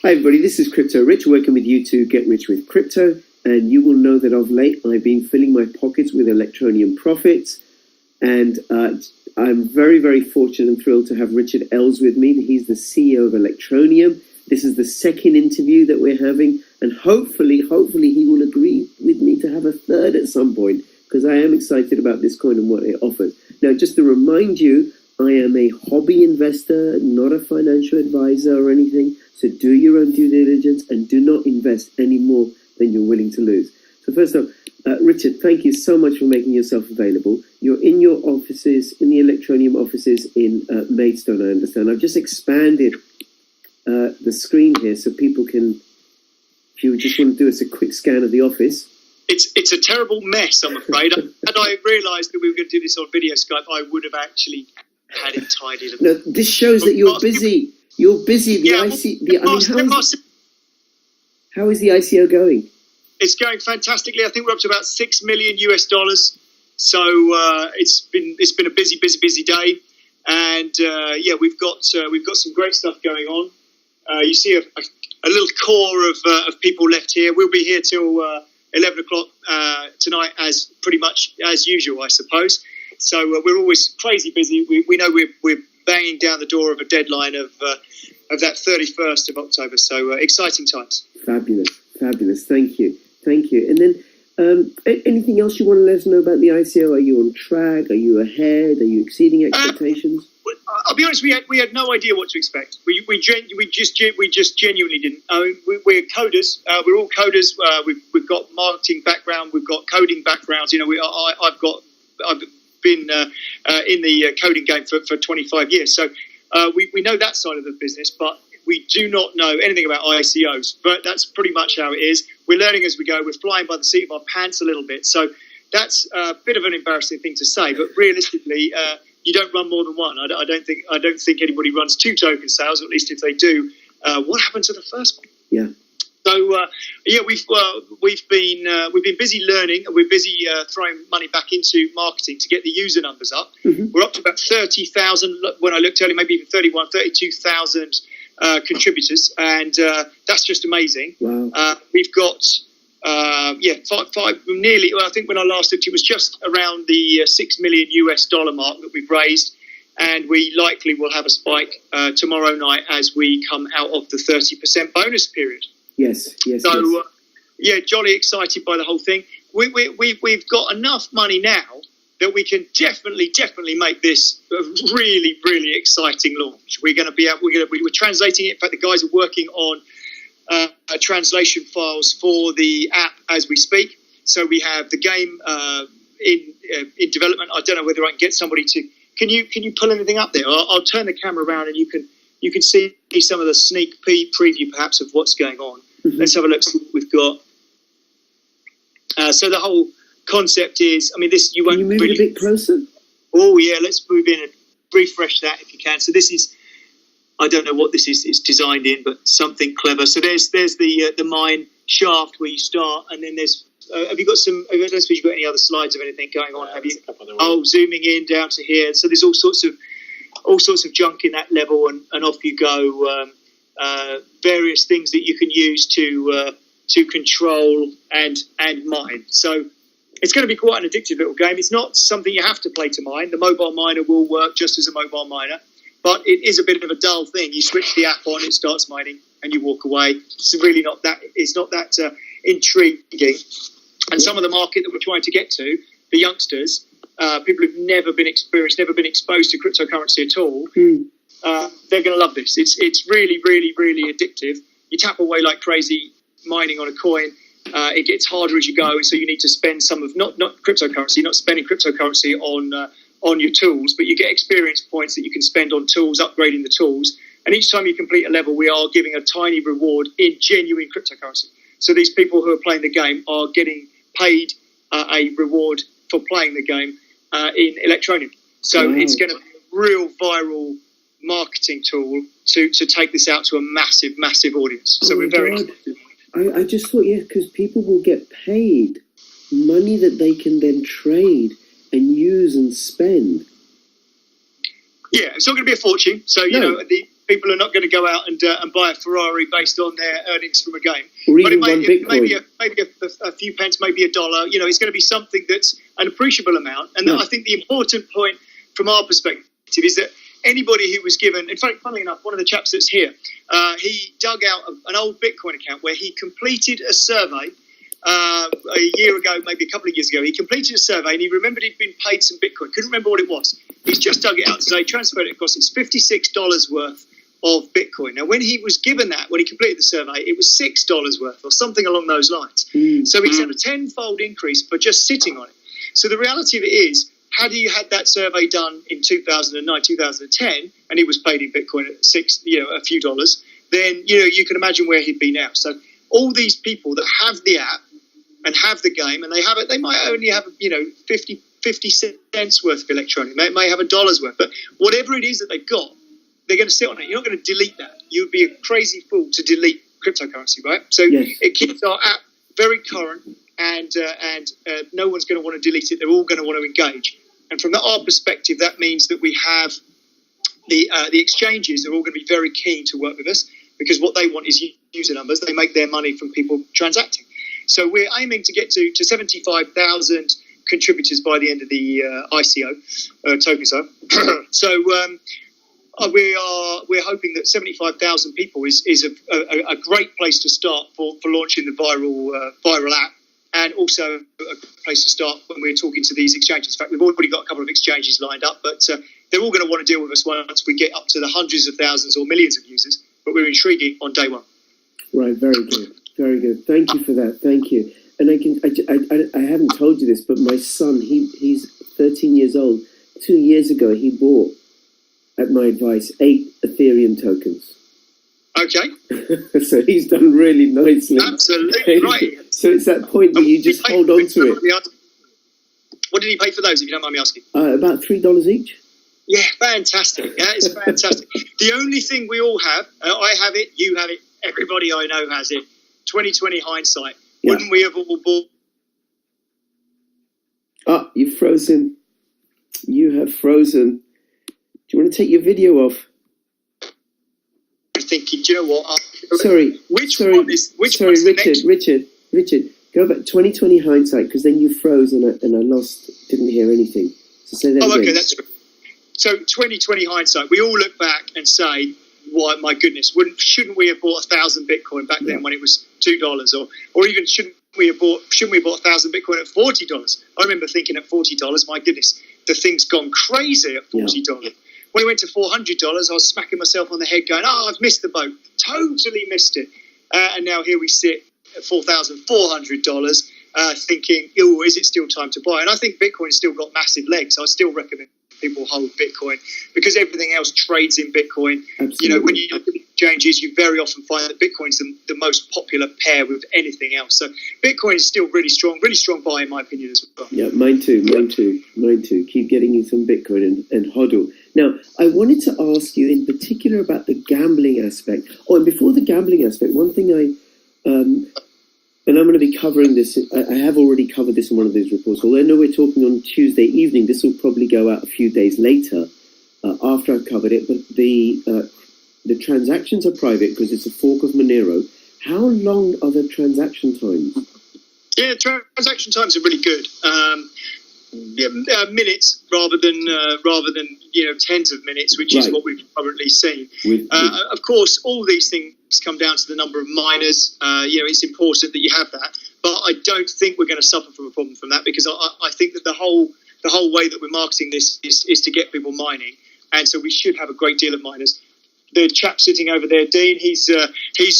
Hi everybody, this is Crypto Rich, working with you to get rich with crypto. And you will know that of late I've been filling my pockets with Electroneum profits. And I'm very, very fortunate and thrilled to have Richard Ells with me. He's the CEO of Electroneum. This is the second interview that we're having. And hopefully he will agree with me to have a third at some point, because I am excited about this coin and what it offers. Now, just to remind you, I am a hobby investor, not a financial advisor or anything. So do your own due diligence and do not invest any more than you're willing to lose. So first off, Richard, thank you so much for making yourself available. You're in your offices, in the Electroneum offices in Maidstone, I understand. I've just expanded the screen here so people can, if you just want to do us a quick scan of the office. It's a terrible mess, I'm afraid. Had I realised that we were going to do this on video Skype, I would have actually had it tidied up. No, this shows that you're busy. You're busy. How is the ICO going? It's going fantastically. I think we're up to about $6 million US. So it's been a busy day, and we've got some great stuff going on. You see a little core of people left here. We'll be here till 11 o'clock tonight, as pretty much as usual, I suppose. So we're always crazy busy. We know we're banging down the door of a deadline of that 31st of October. So exciting times. Fabulous. Thank you. And then anything else you want to let us know about the ICO? Are you on track? Are you ahead? Are you exceeding expectations? I'll be honest. We had no idea what to expect. We just genuinely didn't. We're coders. We're all coders. We've got marketing background. We've got coding backgrounds. You know, I've been in the coding game for 25 years. So we know that side of the business, but we do not know anything about ICOs. But that's pretty much how it is. We're learning as we go. We're flying by the seat of our pants a little bit. So that's a bit of an embarrassing thing to say. But realistically, you don't run more than one. I don't think anybody runs two token sales. At least if they do, what happened to the first one? Yeah. So we've been busy learning, and we're busy throwing money back into marketing to get the user numbers up. Mm-hmm. We're up to about 30,000. When I looked earlier, maybe even 32,000 contributors, and that's just amazing. Wow. We've got five nearly. Well, I think when I last looked, it was just around the $6 million US mark that we've raised. And we likely will have a spike tomorrow night as we come out of the 30% bonus period. Yes. So, jolly excited by the whole thing. We've got enough money now that we can definitely make this a really, really exciting launch. We're translating it. In fact, the guys are working on translation files for the app as we speak. So we have the game in development. I don't know whether I can get somebody to. Can you pull anything up there? I'll turn the camera around and you can see some of the sneak preview perhaps of what's going on. Mm-hmm. Let's have a look see what we've got. So the whole concept is, this you won't. Can you move really, a bit closer? Oh yeah, let's move in and refresh that if you can. So this is, I don't know what this is. It's designed in, but something clever. So there's the mine shaft where you start, and then there's. Have you got some? I don't suppose you've got any other slides of anything going on? Have you? Zooming in down to here. So there's all sorts of junk in that level, and off you go. Various things that you can use to control and mine. So it's going to be quite an addictive little game. It's not something you have to play to mine. The mobile miner will work just as a mobile miner, but it is a bit of a dull thing. You switch the app on, it starts mining, and you walk away. It's really not that. It's not that intriguing. And some of the market that we're trying to get to, the youngsters, people who've never been exposed to cryptocurrency at all, they're going to love this. It's really, really, really addictive. You tap away like crazy mining on a coin. It gets harder as you go, and so you need to spend some of not cryptocurrency, not spending cryptocurrency on your tools, but you get experience points that you can spend on tools, upgrading the tools. And each time you complete a level, we are giving a tiny reward in genuine cryptocurrency. So these people who are playing the game are getting paid a reward for playing the game in Electroneum. So it's going to be a real viral marketing tool to take this out to a massive audience. So we're very excited. I just thought, because people will get paid money that they can then trade and use and spend. Yeah, it's not going to be a fortune. So, People are not going to go out and buy a Ferrari based on their earnings from a game. Or But even one Bitcoin. maybe a few pence, maybe $1. You know, it's going to be something that's an appreciable amount. And I think the important point from our perspective is that anybody who was given, in fact, funnily enough, one of the chaps that's here, he dug out an old Bitcoin account where he completed a survey a year ago, maybe a couple of years ago. He completed a survey and he remembered he'd been paid some Bitcoin. Couldn't remember what it was. He's just dug it out today, transferred it across. It's $56 worth of Bitcoin. Now, when he was given that, when he completed the survey, it was $6 worth or something along those lines. So he's had a tenfold increase for just sitting on it. So the reality of it is, had he had that survey done in 2009, 2010, and he was paid in Bitcoin at a few dollars, then you can imagine where he'd be now. So all these people that have the app and have the game, and they might only have 50 cents worth of Electroneum. They may have $1 worth, but whatever it is that they've got, they're going to sit on it. You're not going to delete that. You'd be a crazy fool to delete cryptocurrency, right? So It keeps our app very current, and no one's going to want to delete it. They're all going to want to engage. And from our perspective, that means that we have the exchanges are all going to be very keen to work with us, because what they want is user numbers. They make their money from people transacting. So we're aiming to get to 75,000 contributors by the end of the ICO token zone. So we're hoping that 75,000 people is a great place to start for launching the viral app, and also a place to start when we're talking to these exchanges. In fact, we've already got a couple of exchanges lined up, but they're all going to want to deal with us once we get up to the hundreds of thousands or millions of users. But we're intriguing on day one. Right, very good, very good. Thank you for that. Thank you. And I haven't told you this, but my son, he's 13 years old. 2 years ago, he bought, at my advice, 8 Ethereum tokens. Okay. So he's done really nicely. Absolutely right. So it's that point where you just hold on to it. What did he pay for those, if you don't mind me asking? About $3 each. Yeah, fantastic. Yeah, it's fantastic. The only thing we all have, I have it, you have it, everybody I know has it, 2020 hindsight. Yeah. Wouldn't we have all bought? Ah, you've frozen. You have frozen. Do you want to take your video off? I'm thinking, do you know what? Sorry, Richard, go back 2020 hindsight, because then you froze and I didn't hear anything. So say that again. Okay, that's good. So 2020 hindsight, we all look back and say, "Why, my goodness, shouldn't we have bought 1,000 Bitcoin back then when it was $2, or even shouldn't we have bought 1,000 Bitcoin at $40?" I remember thinking at $40, my goodness, the thing's gone crazy at $40. Yeah. When it went to $400, I was smacking myself on the head, going, "Oh, I've missed the boat, totally missed it." And now here we sit at $4,400, thinking, "Oh, is it still time to buy?" And I think Bitcoin's still got massive legs. I still recommend people hold Bitcoin, because everything else trades in Bitcoin. Absolutely. When you look at exchanges, you very often find that Bitcoin's the most popular pair with anything else. So Bitcoin is still really strong buy in my opinion as well. Yeah, mine too. Keep getting you some Bitcoin and hodl. Now, I wanted to ask you in particular about the gambling aspect. Oh, and before the gambling aspect, one thing and I'm going to be covering this. I have already covered this in one of these reports. Although I know we're talking on Tuesday evening, this will probably go out a few days later after I've covered it. But the transactions are private because it's a fork of Monero. How long are the transaction times? Yeah, transaction times are really good. Minutes rather than tens of minutes, which is what we've currently seen. Of course, all these things come down to the number of miners. It's important that you have that, but I don't think we're going to suffer from a problem from that, because I think that the whole way that we're marketing this is to get people mining, and so we should have a great deal of miners. The chap sitting over there, Dean, he's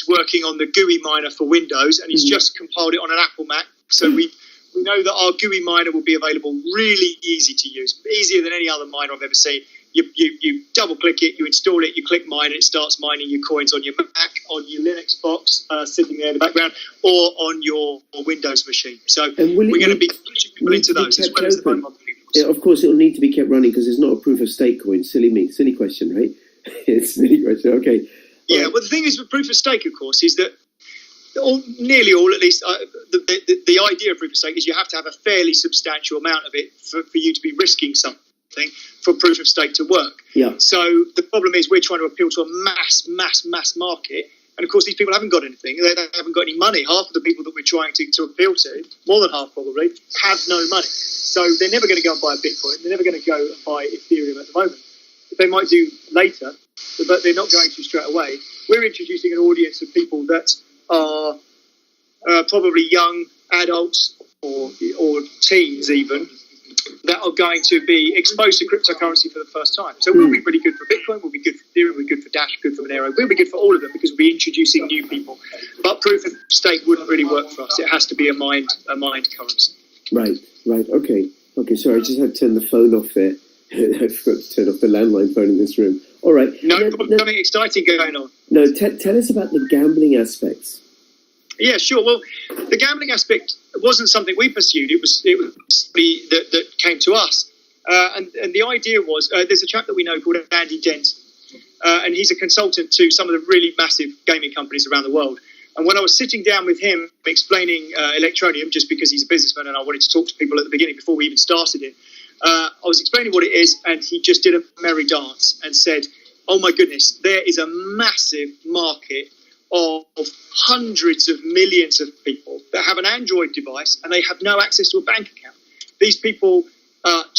working on the GUI miner for Windows, and he's just compiled it on an Apple Mac. So we know that our GUI miner will be available, really easy to use, easier than any other miner I've ever seen. You double click it, you install it, you click mine, and it starts mining your coins on your Mac, on your Linux box sitting there in the background, or on your Windows machine. So we're going to be pushing people into those as well as the mobile people. Yeah, of course, it will need to be kept running because it's not a proof of stake coin. Silly question, right? It's a silly question. Okay. Yeah. Well, the thing is with proof of stake, of course, is that nearly all, at least, the idea of proof of stake is you have to have a fairly substantial amount of it for you to be risking something. thing for proof of stake to work. Yeah. So the problem is we're trying to appeal to a mass market. And of course, these people haven't got anything. They haven't got any money. Half of the people that we're trying to appeal to, more than half probably, have no money. So they're never going to go and buy a Bitcoin. They're never going to go and buy Ethereum at the moment. They might do later, but they're not going to straight away. We're introducing an audience of people that are probably young adults or teens even, that are going to be exposed to cryptocurrency for the first time. So we'll be really good for Bitcoin, we'll be good for Ethereum, we'll be good for Dash, good for Monero. We'll be good for all of them because we'll be introducing new people. But proof of stake wouldn't really work for us. It has to be a mined currency. Right. Okay. Sorry, I just had to turn the phone off there. I forgot to turn off the landline phone in this room. All right. Something exciting going on. No, tell us about the gambling aspects. Yeah, sure. Well, the gambling aspect wasn't something we pursued. It was somebody that came to us. And the idea was, there's a chap that we know called Andy Dent, and he's a consultant to some of the really massive gaming companies around the world. And when I was sitting down with him explaining Electroneum, just because he's a businessman and I wanted to talk to people at the beginning before we even started it, I was explaining what it is, and he just did a merry dance and said, oh my goodness, there is a massive market of hundreds of millions of people that have an Android device and they have no access to a bank account. These people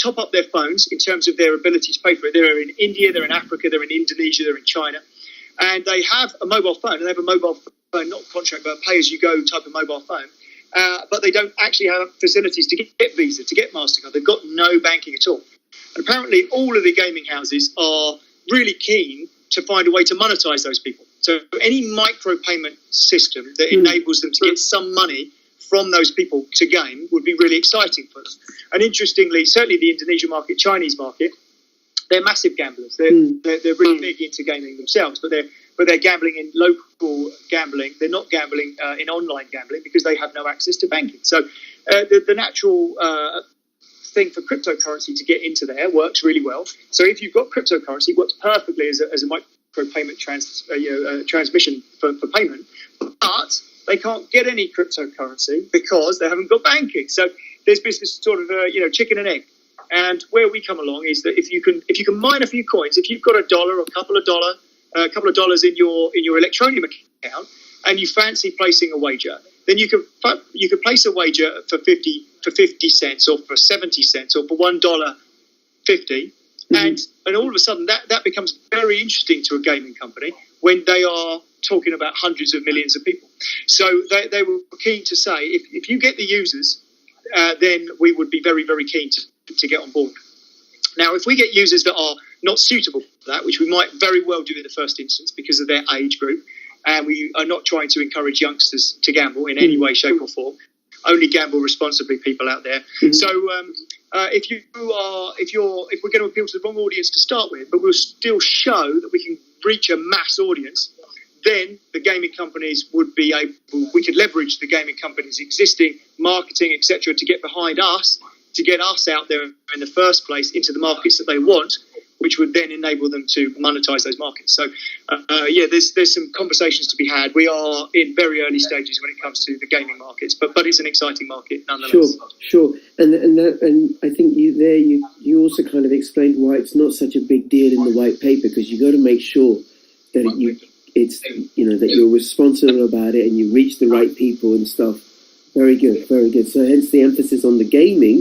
top up their phones in terms of their ability to pay for it. They're in India, they're in Africa, they're in Indonesia, they're in China, and they have a mobile phone, and they have a mobile phone, not contract, but a pay-as-you-go type of mobile phone. But they don't actually have facilities to get Visa, to get MasterCard. They've got no banking at all. And apparently all of the gaming houses are really keen to find a way to monetize those people. So any micro-payment system that enables them to get some money from those people to game would be really exciting for them. And interestingly, certainly the Indonesian market, Chinese market, they're massive gamblers. They're really big into gaming themselves, but they're gambling in local gambling. They're not gambling in online gambling because they have no access to banking. So the natural thing for cryptocurrency to get into there works really well. So if you've got cryptocurrency, it works perfectly as a micro-payment transmission for payment, but they can't get any cryptocurrency because they haven't got banking. So there's this sort of chicken and egg. And where we come along is that if you can mine a few coins, if you've got $1 or a couple of dollars in your Electroneum account, and you fancy placing a wager, then you could place a wager for 50 cents or for 70 cents or for $1.50, and all of a sudden that becomes very interesting to a gaming company when they are talking about hundreds of millions of people. So they were keen to say, if you get the users, then we would be very, very keen to get on board. Now, if we get users that are not suitable for that, which we might very well do in the first instance because of their age group, and we are not trying to encourage youngsters to gamble in any way, shape or form, only gamble responsibly, people out there. So if we're going to appeal to the wrong audience to start with, but we'll still show that we can reach a mass audience, then the gaming companies we could leverage the gaming companies' existing marketing, etc., to get behind us, to get us out there in the first place into the markets that they want, which would then enable them to monetize those markets. So, there's some conversations to be had. We are in very early stages when it comes to the gaming markets, but it's an exciting market nonetheless. Sure. And I think you also kind of explained why it's not such a big deal in the white paper, because you got to make sure that that you're responsible about it and you reach the right people and stuff. Very good. So hence the emphasis on the gaming.